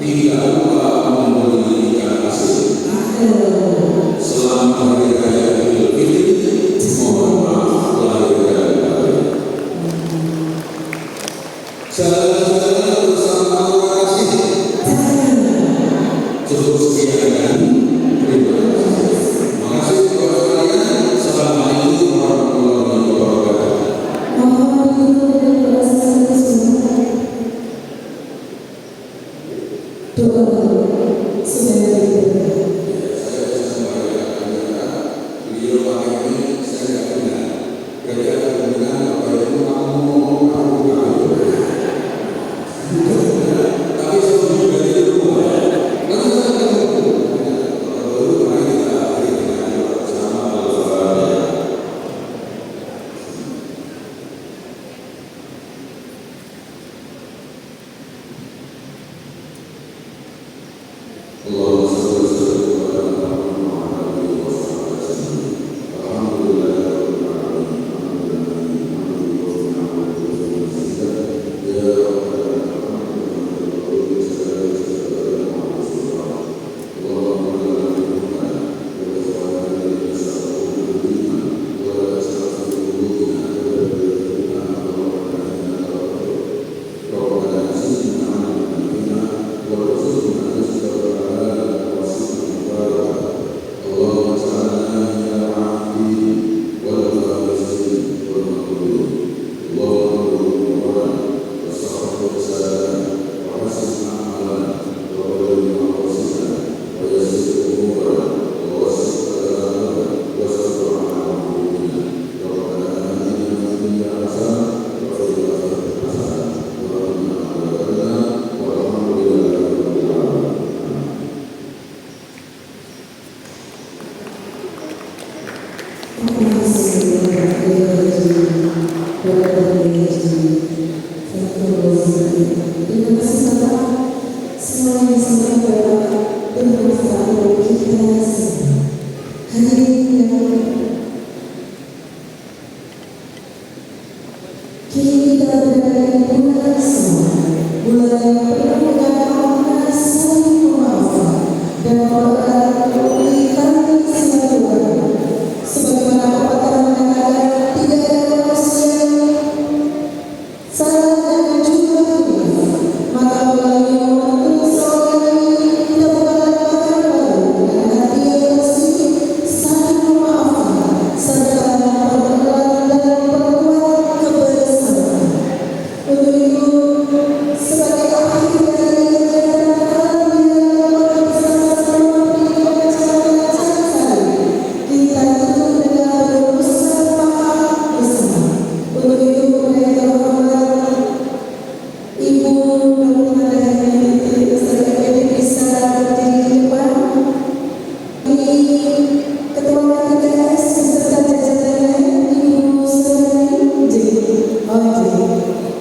tidak lupa membeli ikan asin. Selamat Hari Raya Idul Fitri, mohon maaf lahir dan batin. Salam bersama kasih. Cukup sekian dan terima kasih. Terima kasih kepada kalian. Assalamualaikum warahmatullahi wabarakatuh. Tapi Terima kasih Bapak. Semuanya sampai Bapak bermanfaat bagi kita semua. Hadirin yang kini kita berada di bulan Ramadan, bulan yang penuh dengan amanah saling memaafkan dan mempererat tali silaturahmi. Sebagaimana pepatah mengatakan, tidak ada manusia salah dan jumlah maka melalui momentum seorang ini kita mengalami baru dan hati yang bersih saling memaafkan serta mempererat dan memperkuat kebersamaan. Untuk itu, sebagai akhir dari kegiatan kami yang bersama-sama memberikan acara kita tutup dengan bermusyawarah bersama. Untuk itu, mereka Ibu Dr. Hendy bisa berdiri di depan. Ini Ketua KTS beserta jajarannya Ibu Sri J.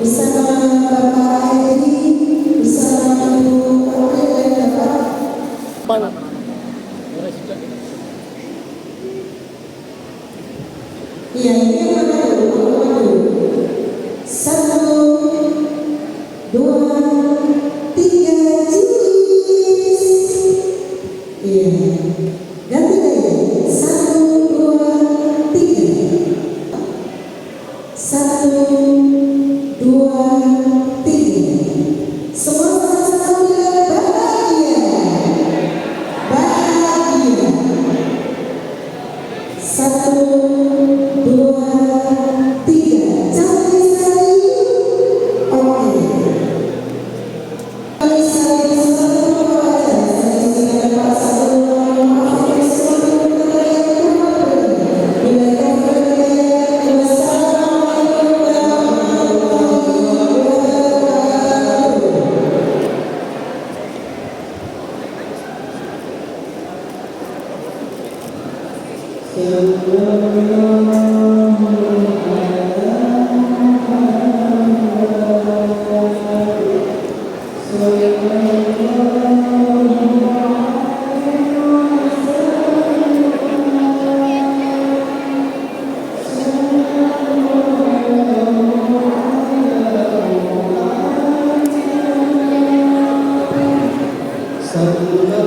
bersama Bapak Hendy, bersama Ibu April dan Bapak. Iya, ini mana dulu? 1, 2, 3, cheers. Iya, ganti gaya. 1, 2, 3. 1, 2, 3. Semua sama-sama bilang bahagia. Bahagia. 1, 2, 3. Cantik sekali. Oke. Satu